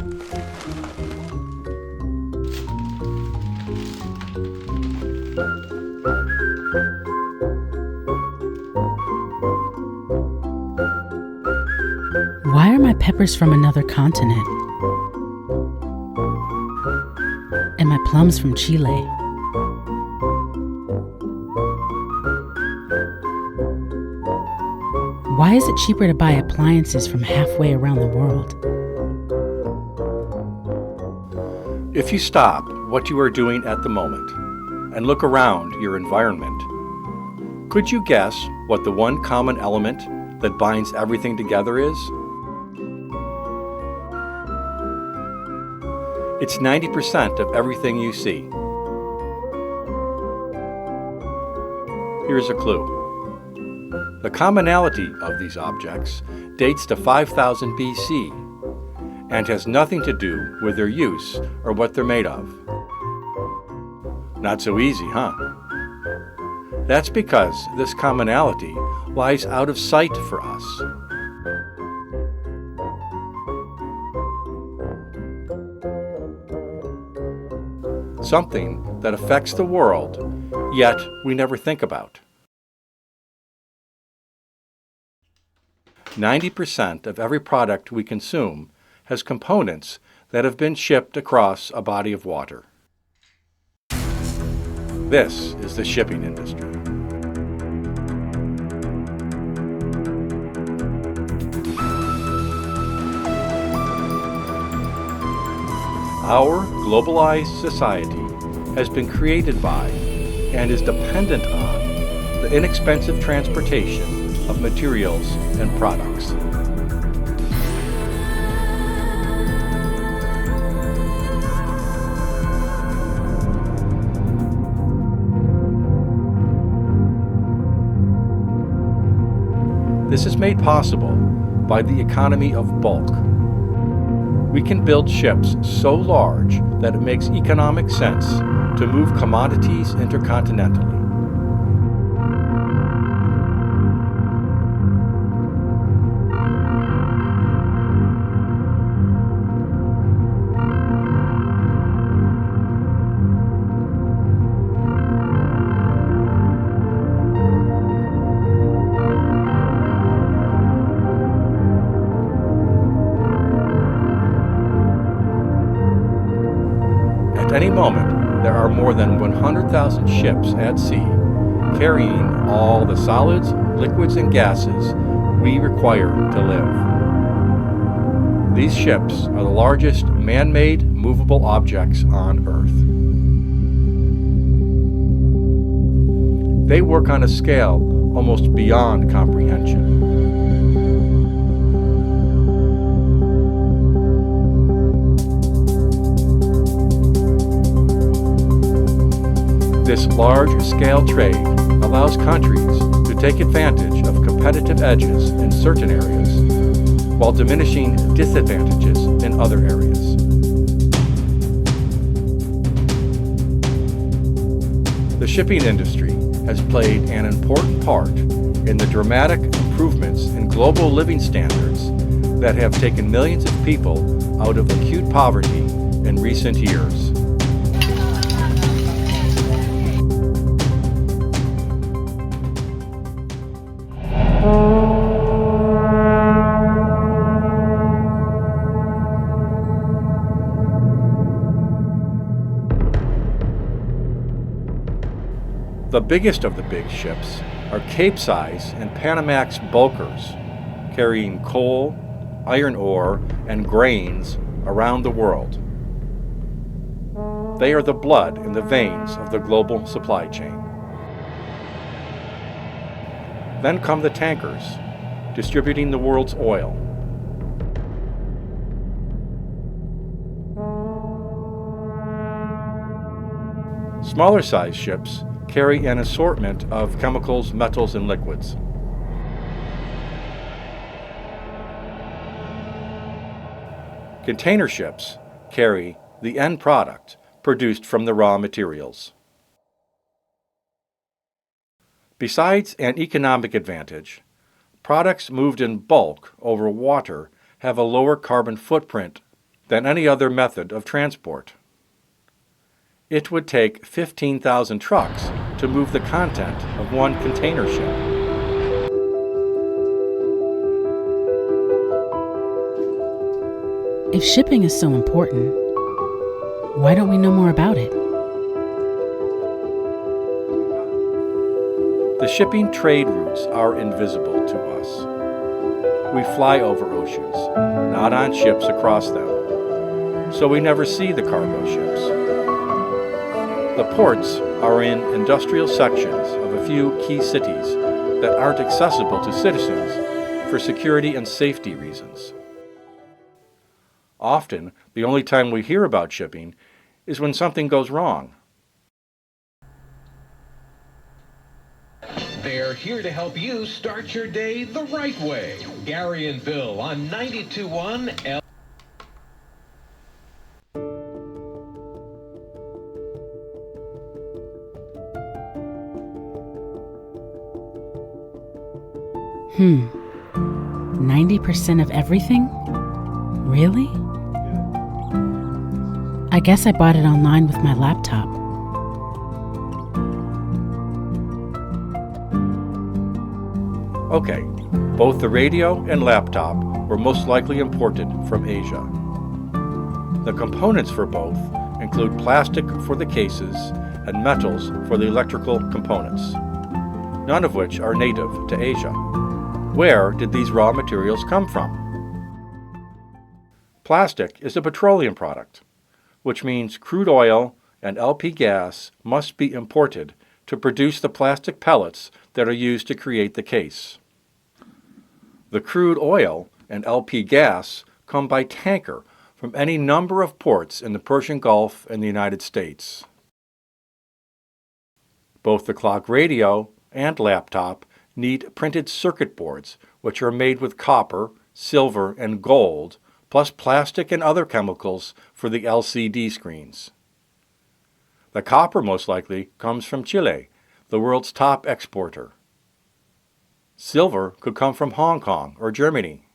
Why are my peppers from another continent? And my plums from Chile? Why is it cheaper to buy appliances from halfway around the world? If you stop what you are doing at the moment and look around your environment, could you guess what the one common element that binds everything together is? It's 90% of everything you see. Here's a clue. The commonality of these objects dates to 5000 BC and has nothing to do with their use or what they're made of. Not so easy, huh? That's because this commonality lies out of sight for us. Something that affects the world, yet we never think about. 90% of every product we consume has components that have been shipped across a body of water. This is the shipping industry. Our globalized society has been created by and is dependent on the inexpensive transportation of materials and products. This is made possible by the economy of bulk. We can build ships so large that it makes economic sense to move commodities intercontinentally. At any moment, there are more than 100,000 ships at sea, carrying all the solids, liquids, and gases we require to live. These ships are the largest man-made movable objects on Earth. They work on a scale almost beyond comprehension. This large-scale trade allows countries to take advantage of competitive edges in certain areas while diminishing disadvantages in other areas. The shipping industry has played an important part in the dramatic improvements in global living standards that have taken millions of people out of acute poverty in recent years. The biggest of the big ships are Capesize and Panamax bulkers, carrying coal, iron ore, and grains around the world. They are the blood in the veins of the global supply chain. Then come the tankers, distributing the world's oil. Smaller-sized ships carry an assortment of chemicals, metals, and liquids. Container ships carry the end product produced from the raw materials. Besides an economic advantage, products moved in bulk over water have a lower carbon footprint than any other method of transport. It would take 15,000 trucks to move the content of one container ship. If shipping is so important, why don't we know more about it? The shipping trade routes are invisible to us. We fly over oceans, not on ships across them, so we never see the cargo ships. The ports are in industrial sections of a few key cities that aren't accessible to citizens for security and safety reasons. Often, the only time we hear about shipping is when something goes wrong. They're here to help you start your day the right way. Gary and Bill on 92.1 L. Hmm. 90% of everything? Really? I guess I bought it online with my laptop. Okay, both the radio and laptop were most likely imported from Asia. The components for both include plastic for the cases and metals for the electrical components, none of which are native to Asia. Where did these raw materials come from? Plastic is a petroleum product, which means crude oil and LP gas must be imported to produce the plastic pellets that are used to create the case. The crude oil and LP gas come by tanker from any number of ports in the Persian Gulf and the United States. Both the clock radio and laptop need printed circuit boards, which are made with copper, silver, and gold, plus plastic and other chemicals for the LCD screens. The copper most likely comes from Chile, the world's top exporter. Silver could come from Hong Kong or Germany.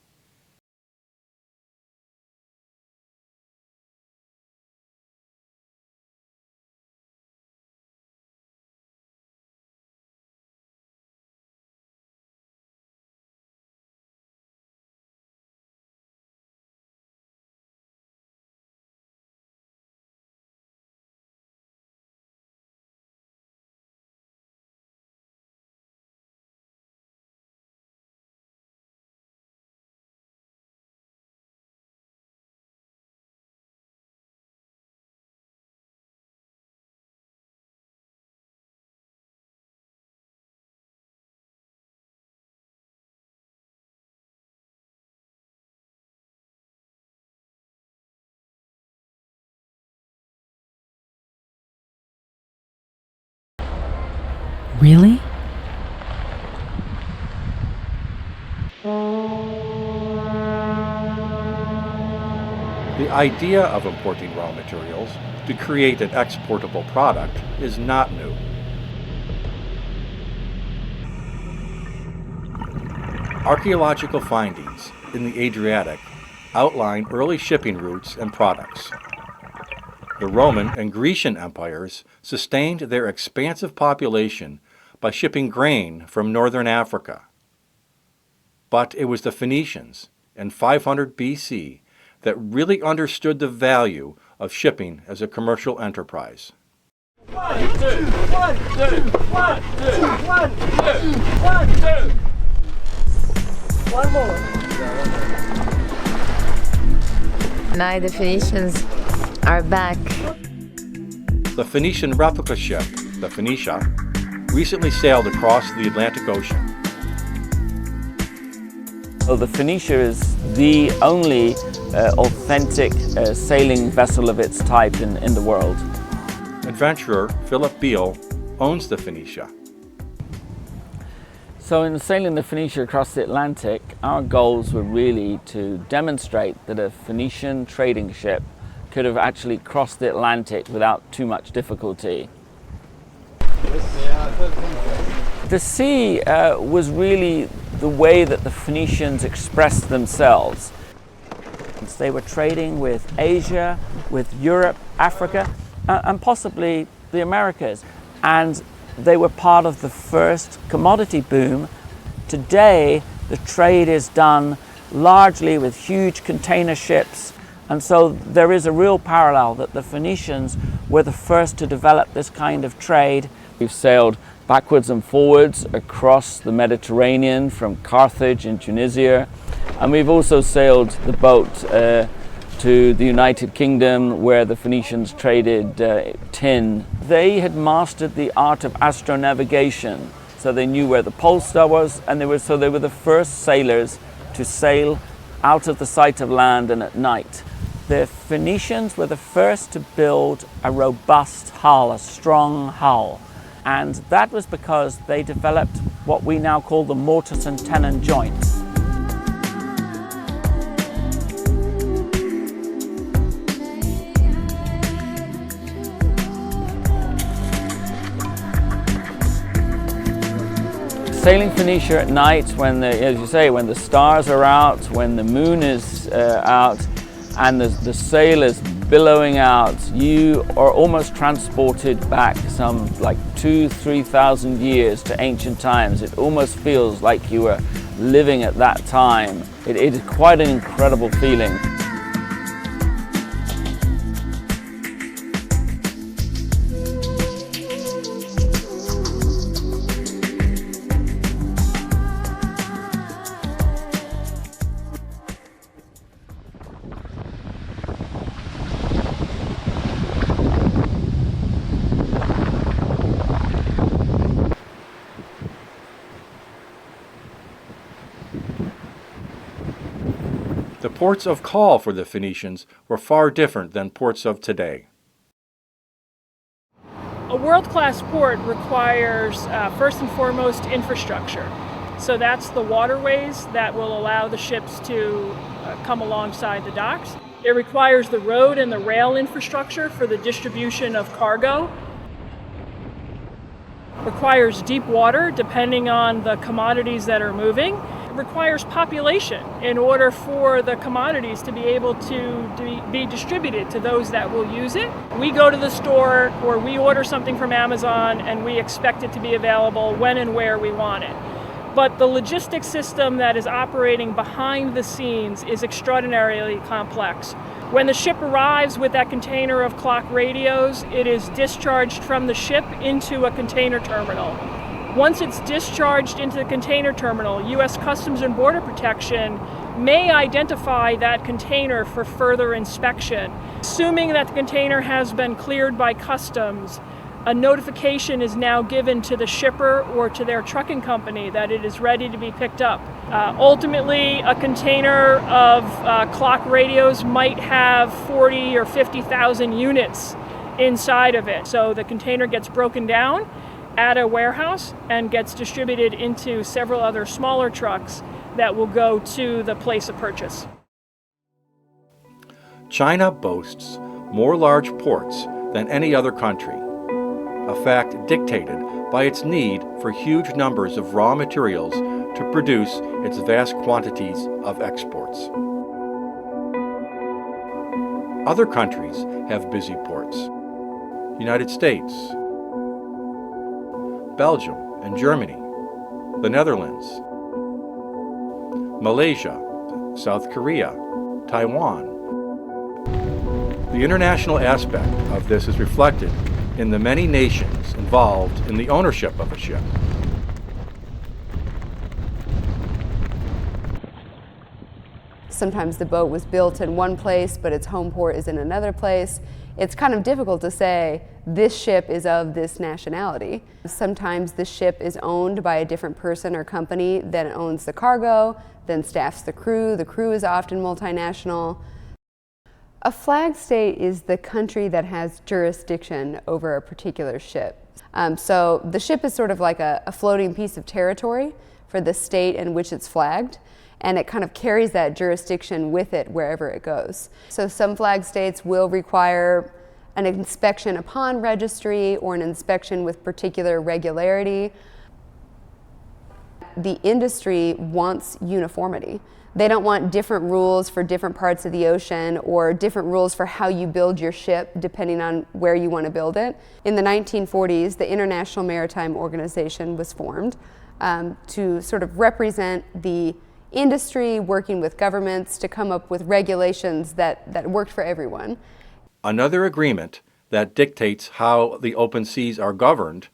Really? The idea of importing raw materials to create an exportable product is not new. Archaeological findings in the Adriatic outline early shipping routes and products. The Roman and Grecian empires sustained their expansive population by shipping grain from northern Africa. But it was the Phoenicians in 500 BC that really understood the value of shipping as a commercial enterprise. 1, 2, 1, 2, 1, 2, 1, 2, 1, 2. One more. Now the Phoenicians are back. The Phoenician replica ship, the Phoenicia, recently sailed across the Atlantic Ocean. Well, the Phoenicia is the only authentic sailing vessel of its type in the world. Adventurer Philip Beale owns the Phoenicia. So in sailing the Phoenicia across the Atlantic, our goals were really to demonstrate that a Phoenician trading ship could have actually crossed the Atlantic without too much difficulty. The sea was really the way that the Phoenicians expressed themselves. continents. They were trading with Asia, with Europe, Africa, and possibly the Americas. And they were part of the first commodity boom. Today, the trade is done largely with huge container ships. And so there is a real parallel that the Phoenicians were the first to develop this kind of trade. We've sailed backwards and forwards across the Mediterranean from Carthage in Tunisia. And we've also sailed the boat to the United Kingdom, where the Phoenicians traded tin. They had mastered the art of astronavigation. So they knew where the pole star was, and they were the first sailors to sail out of the sight of land and at night. The Phoenicians were the first to build a robust hull, a strong hull. And that was because they developed what we now call the mortise and tenon joint. Sailing Phoenicia at night, when as you say, when the stars are out, when the moon is out, and the sail is billowing out, you are almost transported back some like 2,000–3,000 years to ancient times. It almost feels like you were living at that time. It is quite an incredible feeling. The ports of call for the Phoenicians were far different than ports of today. A world-class port requires, first and foremost, infrastructure. So that's the waterways that will allow the ships to come alongside the docks. It requires the road and the rail infrastructure for the distribution of cargo. Requires deep water, depending on the commodities that are moving. It requires population in order for the commodities to be able to be distributed to those that will use it. We go to the store or we order something from Amazon and we expect it to be available when and where we want it. But the logistics system that is operating behind the scenes is extraordinarily complex. When the ship arrives with that container of clock radios, it is discharged from the ship into a container terminal. Once it's discharged into the container terminal, U.S. Customs and Border Protection may identify that container for further inspection. Assuming that the container has been cleared by customs, a notification is now given to the shipper or to their trucking company that it is ready to be picked up. Ultimately, a container of clock radios might have 40 or 50,000 units inside of it. So the container gets broken down at a warehouse and gets distributed into several other smaller trucks that will go to the place of purchase. China boasts more large ports than any other country, a fact dictated by its need for huge numbers of raw materials to produce its vast quantities of exports. Other countries have busy ports. United States, Belgium and Germany, the Netherlands, Malaysia, South Korea, Taiwan. The international aspect of this is reflected in the many nations involved in the ownership of a ship. Sometimes the boat was built in one place, but its home port is in another place. It's kind of difficult to say, this ship is of this nationality. Sometimes the ship is owned by a different person or company that owns the cargo, then staffs the crew. The crew is often multinational. A flag state is the country that has jurisdiction over a particular ship. So the ship is sort of like a floating piece of territory for the state in which it's flagged, and it kind of carries that jurisdiction with it wherever it goes. So some flag states will require an inspection upon registry or an inspection with particular regularity. the industry wants uniformity. They don't want different rules for different parts of the ocean or different rules for how you build your ship depending on where you want to build it. In the 1940s, the International Maritime Organization was formed to sort of represent the industry working with governments to come up with regulations that worked for everyone. Another agreement that dictates how the open seas are governed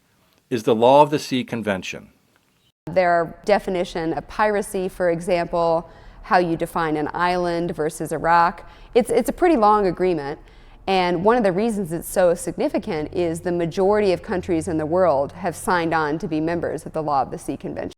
is the Law of the Sea Convention. Their definition of piracy, for example, how you define an island versus a rock. It's a pretty long agreement, and one of the reasons it's so significant is the majority of countries in the world have signed on to be members of the Law of the Sea Convention.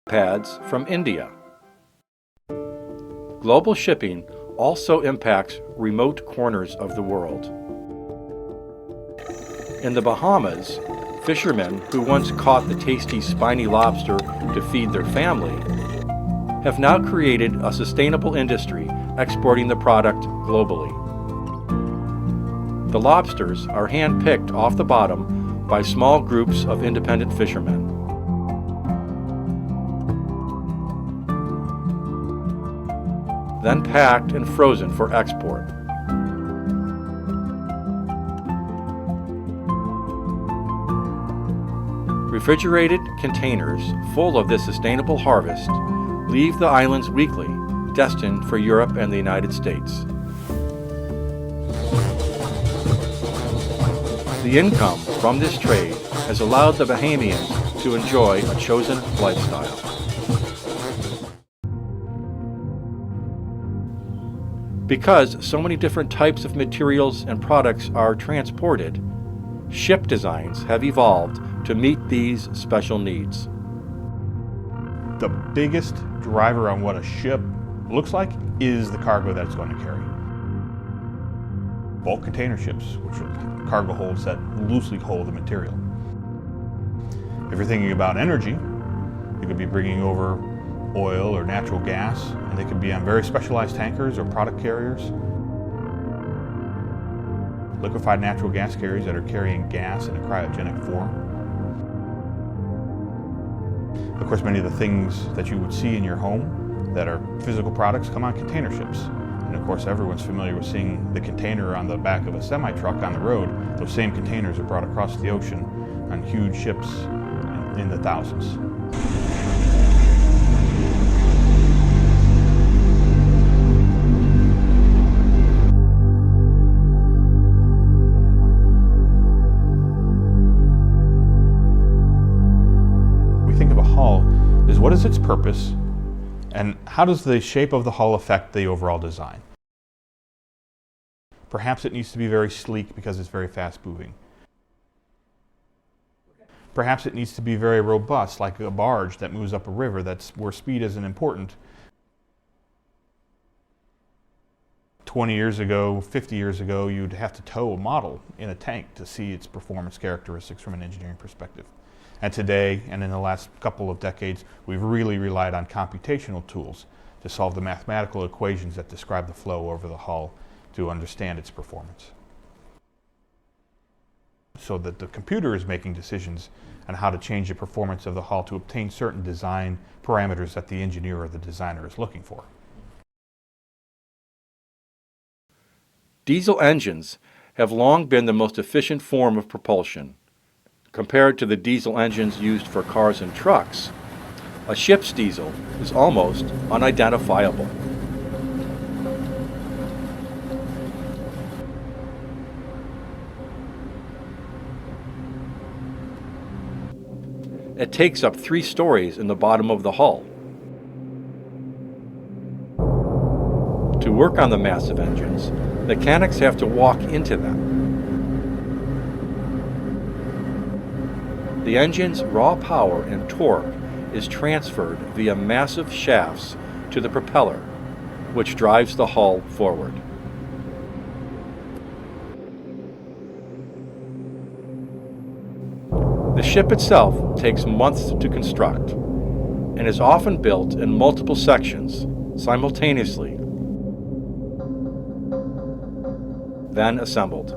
Pads from India. Global shipping also impacts remote corners of the world. In the Bahamas, fishermen who once caught the tasty spiny lobster to feed their family have now created a sustainable industry exporting the product globally. The lobsters are hand-picked off the bottom by small groups of independent fishermen. Then packed and frozen for export. Refrigerated containers full of this sustainable harvest leave the islands weekly, destined for Europe and the United States. The income from this trade has allowed the Bahamians to enjoy a chosen lifestyle. Because so many different types of materials and products are transported, ship designs have evolved to meet these special needs. The biggest driver on what a ship looks like is the cargo that it's going to carry. Bulk container ships, which are cargo holds that loosely hold the material. If you're thinking about energy, you could be bringing over oil or natural gas, and they could be on very specialized tankers or product carriers. Liquefied natural gas carriers that are carrying gas in a cryogenic form. Of course, many of the things that you would see in your home that are physical products come on container ships. And of course, everyone's familiar with seeing the container on the back of a semi-truck on the road. Those same containers are brought across the ocean on huge ships in the thousands. What is its purpose, and how does the shape of the hull affect the overall design? Perhaps it needs to be very sleek because it's very fast moving. Perhaps it needs to be very robust, like a barge that moves up a river where speed isn't important. 20 years ago, 50 years ago, you'd have to tow a model in a tank to see its performance characteristics from an engineering perspective. And today, and in the last couple of decades, we've really relied on computational tools to solve the mathematical equations that describe the flow over the hull to understand its performance. So that the computer is making decisions on how to change the performance of the hull to obtain certain design parameters that the engineer or the designer is looking for. Diesel engines have long been the most efficient form of propulsion. Compared to the diesel engines used for cars and trucks, a ship's diesel is almost unidentifiable. It takes up 3 stories in the bottom of the hull. To work on the massive engines, mechanics have to walk into them. The engine's raw power and torque is transferred via massive shafts to the propeller, which drives the hull forward. The ship itself takes months to construct and is often built in multiple sections simultaneously, then assembled.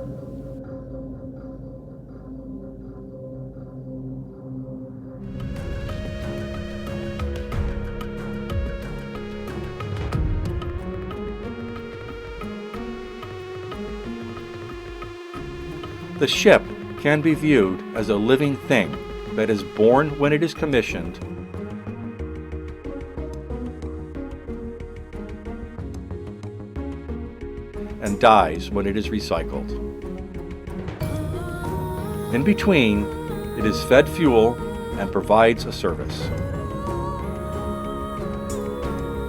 The ship can be viewed as a living thing that is born when it is commissioned and dies when it is recycled. In between, it is fed fuel and provides a service.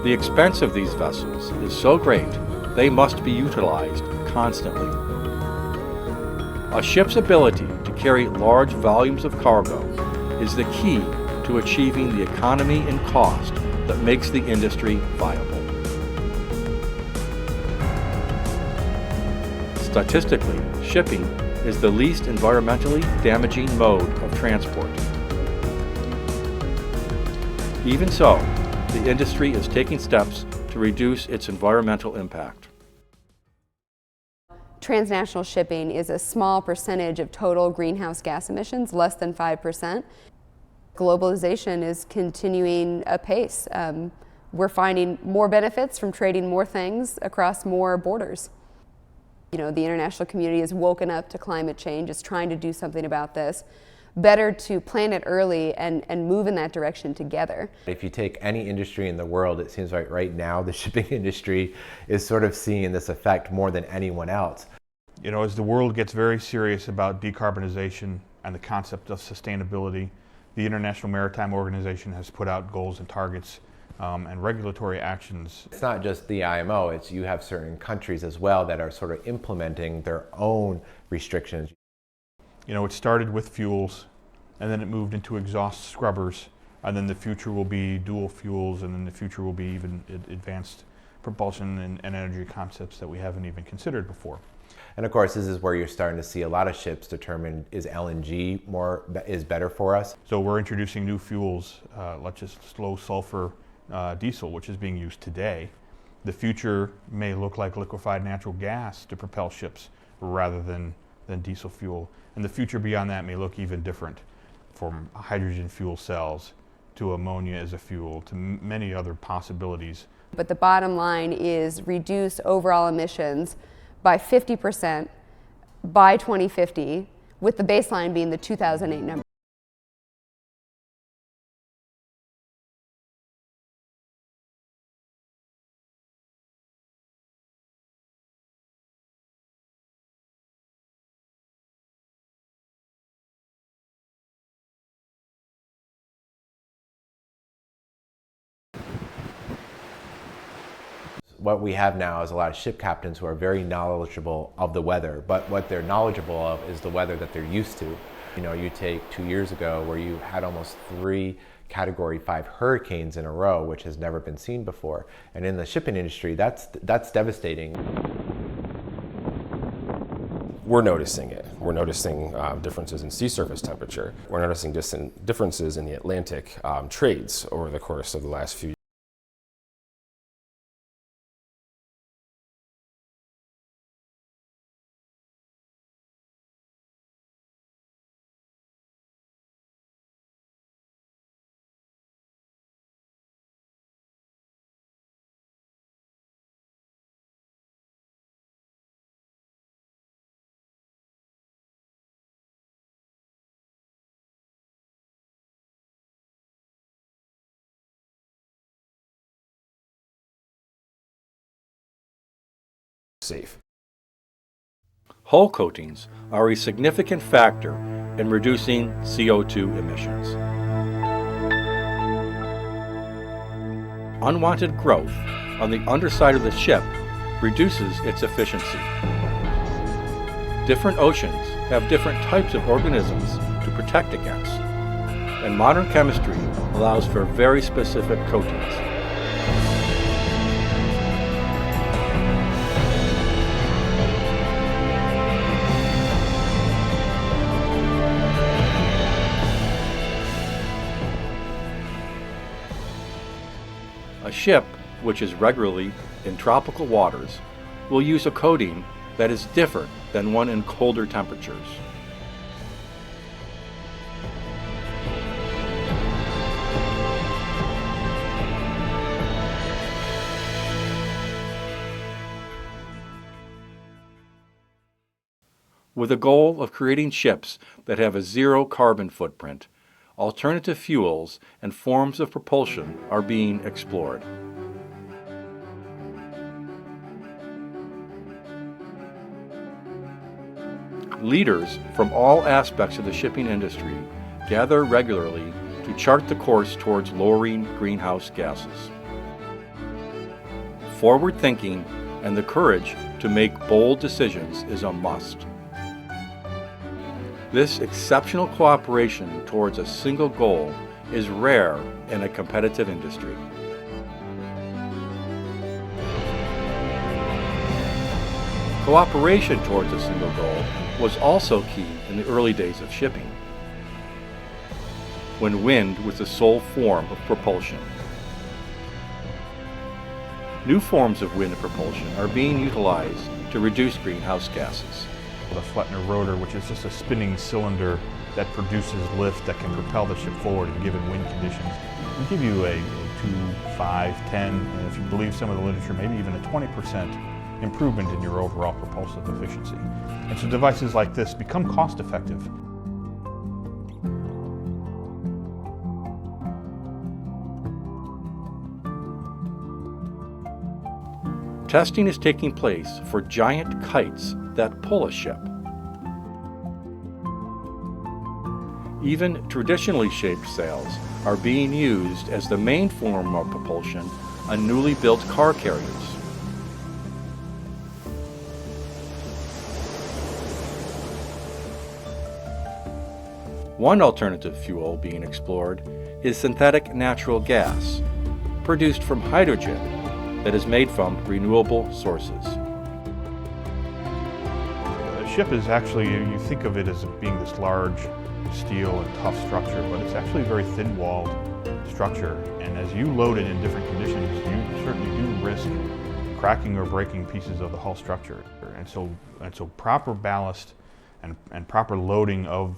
The expense of these vessels is so great, they must be utilized constantly. A ship's ability to carry large volumes of cargo is the key to achieving the economy and cost that makes the industry viable. Statistically, shipping is the least environmentally damaging mode of transport. Even so, the industry is taking steps to reduce its environmental impact. Transnational shipping is a small percentage of total greenhouse gas emissions, less than 5%. Globalization is continuing apace. We're finding more benefits from trading more things across more borders. You know, the international community has woken up to climate change, is trying to do something about this. Better to plan it early and move in that direction together. If you take any industry in the world, it seems like right now the shipping industry is sort of seeing this effect more than anyone else. You know, as the world gets very serious about decarbonization and the concept of sustainability, the International Maritime Organization has put out goals and targets and regulatory actions. It's not just the IMO, it's you have certain countries as well that are sort of implementing their own restrictions. You know, it started with fuels, and then it moved into exhaust scrubbers, and then the future will be dual fuels, and then the future will be even advanced propulsion and energy concepts that we haven't even considered before. And of course, this is where you're starting to see a lot of ships determine, is LNG is better for us? So we're introducing new fuels, let's just low sulfur diesel, which is being used today. The future may look like liquefied natural gas to propel ships rather than diesel fuel. And the future beyond that may look even different, from hydrogen fuel cells to ammonia as a fuel to many other possibilities. But the bottom line is reduce overall emissions by 50% by 2050, with the baseline being the 2008 number. What we have now is a lot of ship captains who are very knowledgeable of the weather, but what they're knowledgeable of is the weather that they're used to. You know, you take 2 years ago where you had almost 3 Category 5 hurricanes in a row, which has never been seen before. And in the shipping industry, that's devastating. We're noticing it. We're noticing differences in sea surface temperature. We're noticing differences in the Atlantic trades over the course of the last few years. Safe. Hull coatings are a significant factor in reducing CO2 emissions. unwanted growth on the underside of the ship reduces its efficiency. Different oceans have different types of organisms to protect against, and modern chemistry allows for very specific coatings. A ship which is regularly in tropical waters will use a coating that is different than one in colder temperatures. With the goal of creating ships that have a zero carbon footprint, alternative fuels and forms of propulsion are being explored. Leaders from all aspects of the shipping industry gather regularly to chart the course towards lowering greenhouse gases. Forward thinking and the courage to make bold decisions is a must. This exceptional cooperation towards a single goal is rare in a competitive industry. Cooperation towards a single goal was also key in the early days of shipping, when wind was the sole form of propulsion. New forms of wind propulsion are being utilized to reduce greenhouse gases. The Flettner rotor, which is just a spinning cylinder that produces lift that can propel the ship forward in given wind conditions, will give you a 2, 5, 10, and if you believe some of the literature, maybe even a 20% improvement in your overall propulsive efficiency. And so devices like this become cost effective. Testing is taking place for giant kites that pull a ship. Even traditionally shaped sails are being used as the main form of propulsion on newly built car carriers. One alternative fuel being explored is synthetic natural gas, produced from hydrogen that is made from renewable sources. A ship is actually, you think of it as being this large steel and tough structure, but it's actually a very thin-walled structure. And as you load it in different conditions, you certainly do risk cracking or breaking pieces of the hull structure. And so proper ballast and proper loading of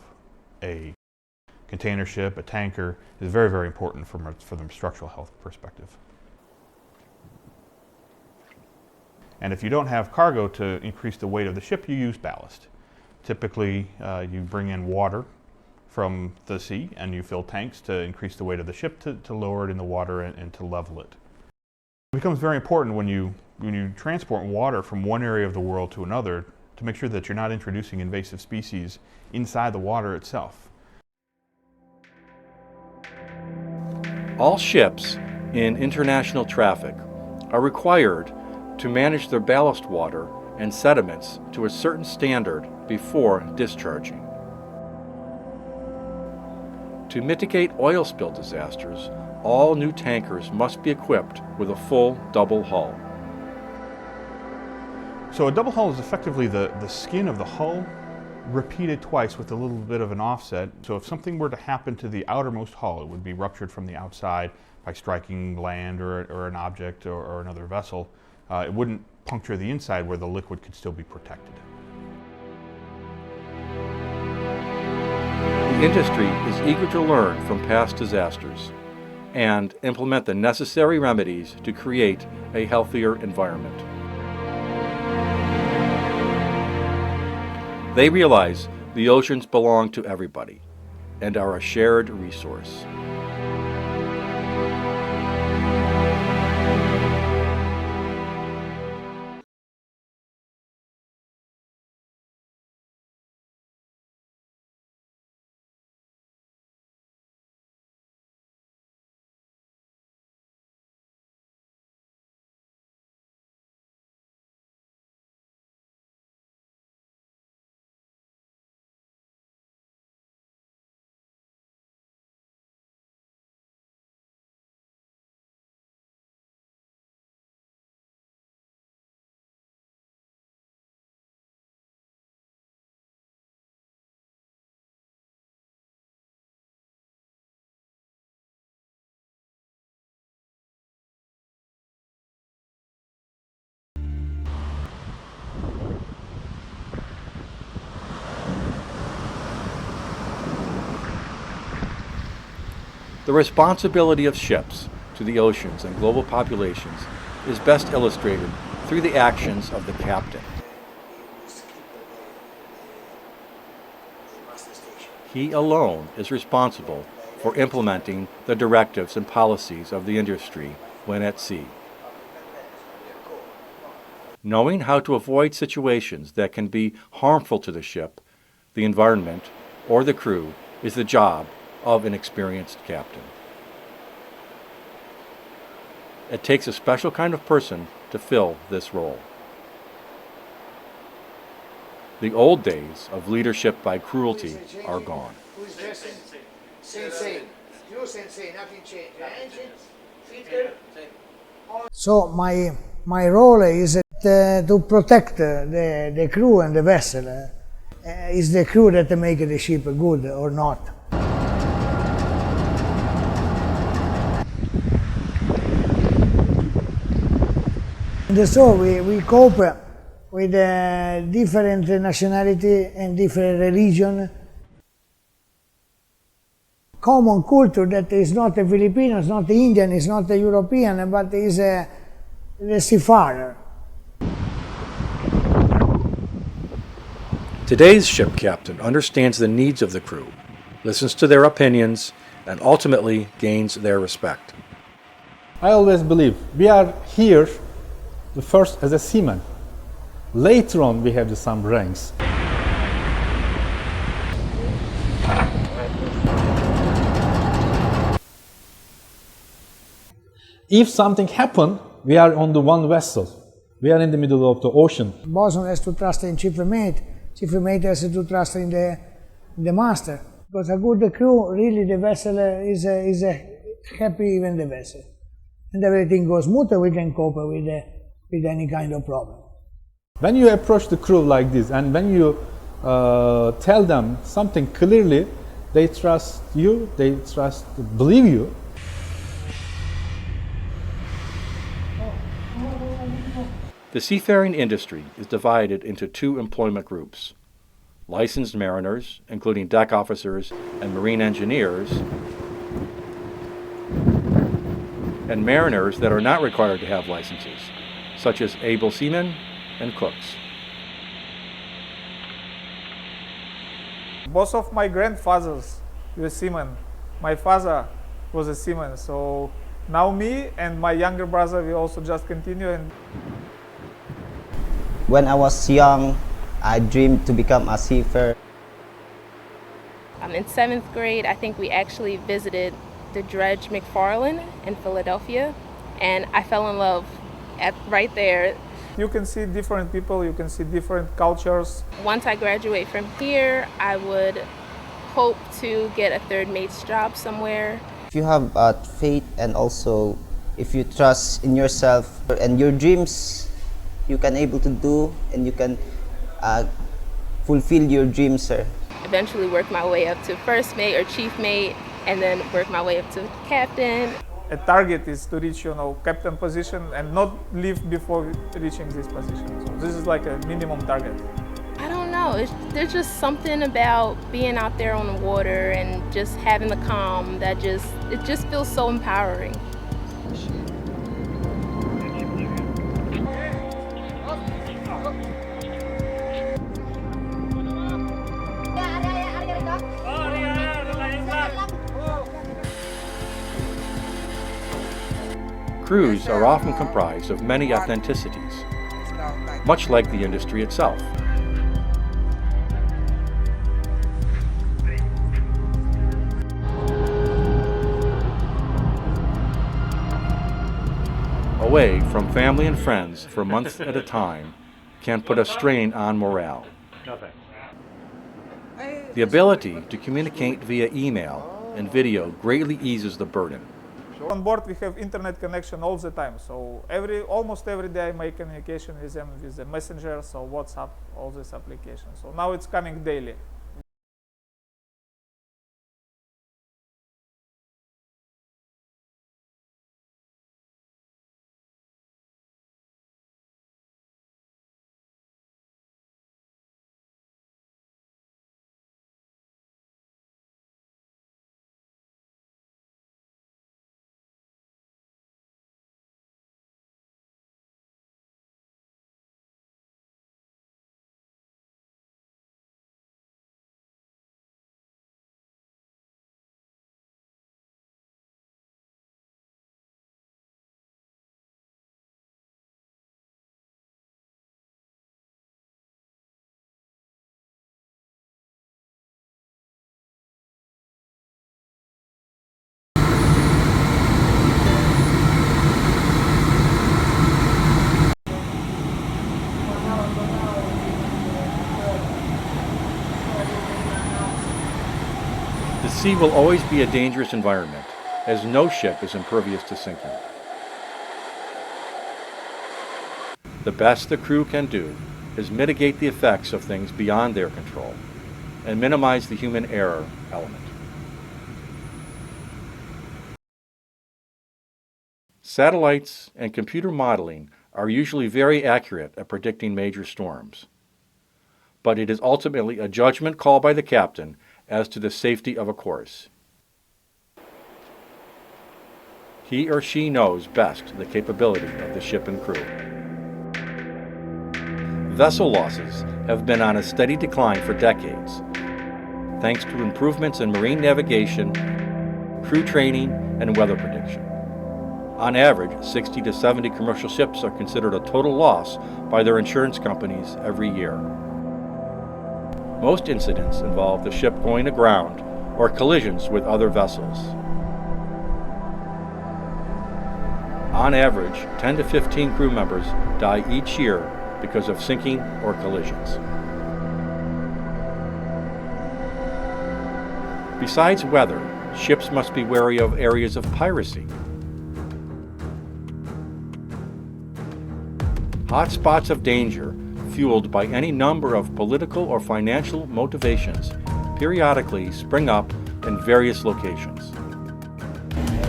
a container ship, a tanker, is very, very important from the structural health perspective. And if you don't have cargo to increase the weight of the ship, you use ballast. Typically, you bring in water from the sea and you fill tanks to increase the weight of the ship to lower it in the water and to level it. It becomes very important when you transport water from one area of the world to another to make sure that you're not introducing invasive species inside the water itself. All ships in international traffic are required to manage their ballast water and sediments to a certain standard before discharging. To mitigate oil spill disasters, all new tankers must be equipped with a full double hull. So a double hull is effectively the skin of the hull repeated twice with a little bit of an offset. So if something were to happen to the outermost hull, it would be ruptured from the outside by striking land or an object or another vessel. It wouldn't puncture the inside where the liquid could still be protected. The industry is eager to learn from past disasters and implement the necessary remedies to create a healthier environment. They realize the oceans belong to everybody and are a shared resource. The responsibility of ships to the oceans and global populations is best illustrated through the actions of the captain. He alone is responsible for implementing the directives and policies of the industry when at sea. Knowing how to avoid situations that can be harmful to the ship, the environment, or the crew is the job of an experienced captain. It takes a special kind of person to fill this role. The old days of leadership by cruelty are gone. So my role is to protect the crew and the vessel. Is the crew that make the ship good or not? And so we cope with different nationality and different religion. Common culture that is not a Filipino, it's not Indian, it's not a European, but is a seafarer. Today's ship captain understands the needs of the crew, listens to their opinions, and ultimately gains their respect. I always believe we are here the first as a seaman. Later on we have some ranks. If something happened, we are on the one vessel. We are in the middle of the ocean. Bosun has to trust in chief mate. Chief mate has to trust in the master. Because a good crew, really the vessel is happy, even the vessel. And everything goes smooth, we can cope with any kind of problem. When you approach the crew like this, and when you tell them something clearly, they trust you, they believe you. The seafaring industry is divided into two employment groups: licensed mariners, including deck officers and marine engineers, and mariners that are not required to have licenses, such as able seamen and cooks. Both of my grandfathers were seamen. My father was a seaman, so now me and my younger brother, we also just continue. And when I was young, I dreamed to become a seafarer. In 7th grade, I think we actually visited the dredge McFarland in Philadelphia, and I fell in love right there. You can see different people, you can see different cultures. Once I graduate from here, I would hope to get a third mate's job somewhere. If you have faith and also if you trust in yourself and your dreams, you can able to do and you can fulfill your dreams, sir. Eventually work my way up to first mate or chief mate, and then work my way up to captain. A target is to reach, captain position and not leave before reaching this position. So this is like a minimum target. I don't know. There's just something about being out there on the water and just having the calm that it just feels so empowering. Crews are often comprised of many ethnicities, much like the industry itself. Away from family and friends for months at a time can put a strain on morale. The ability to communicate via email and video greatly eases the burden. On board we have internet connection all the time, so almost every day I make communication with them with the messenger, so WhatsApp, all these applications. So now it's coming daily. sea will always be a dangerous environment, as no ship is impervious to sinking. The best the crew can do is mitigate the effects of things beyond their control and minimize the human error element. Satellites and computer modeling are usually very accurate at predicting major storms, but it is ultimately a judgment call by the captain as to the safety of a course. He or she knows best the capability of the ship and crew. Vessel losses have been on a steady decline for decades, thanks to improvements in marine navigation, crew training, and weather prediction. On average, 60 to 70 commercial ships are considered a total loss by their insurance companies every year. Most incidents involve the ship going aground or collisions with other vessels. On average, 10 to 15 crew members die each year because of sinking or collisions. Besides weather, ships must be wary of areas of piracy. Hotspots of danger, fueled by any number of political or financial motivations, periodically spring up in various locations.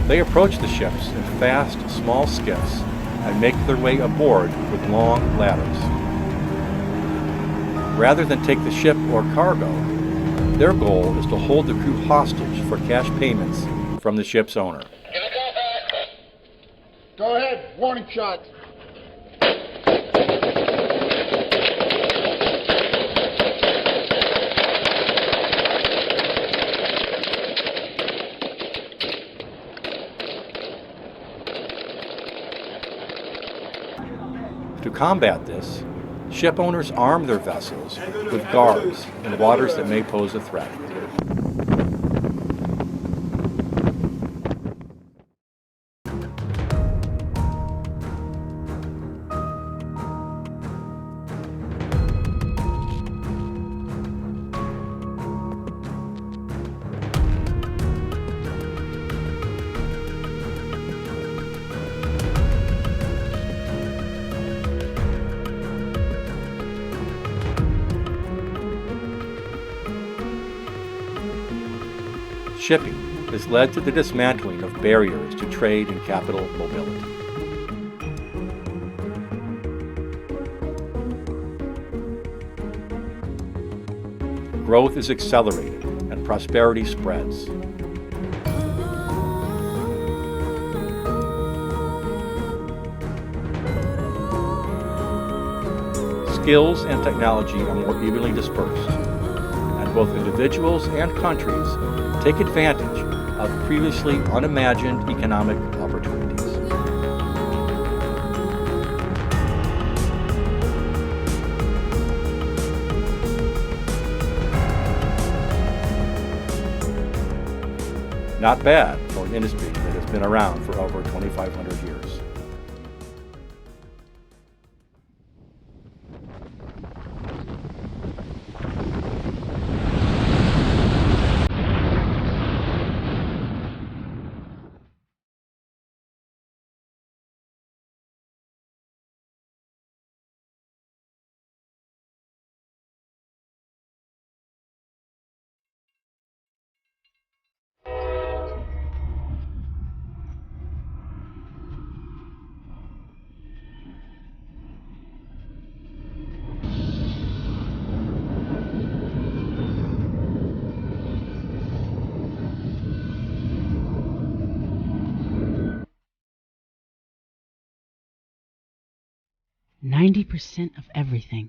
They approach the ships in fast, small skiffs and make their way aboard with long ladders. Rather than take the ship or cargo, their goal is to hold the crew hostage for cash payments from the ship's owner. Go ahead, warning shot. To combat this, ship owners arm their vessels with guards in waters that may pose a threat. Shipping has led to the dismantling of barriers to trade and capital mobility. Growth is accelerated and prosperity spreads. Skills and technology are more evenly dispersed, and both individuals and countries take advantage of previously unimagined economic opportunities. Not bad for an industry that has been around for over 2,500 years. "90% of everything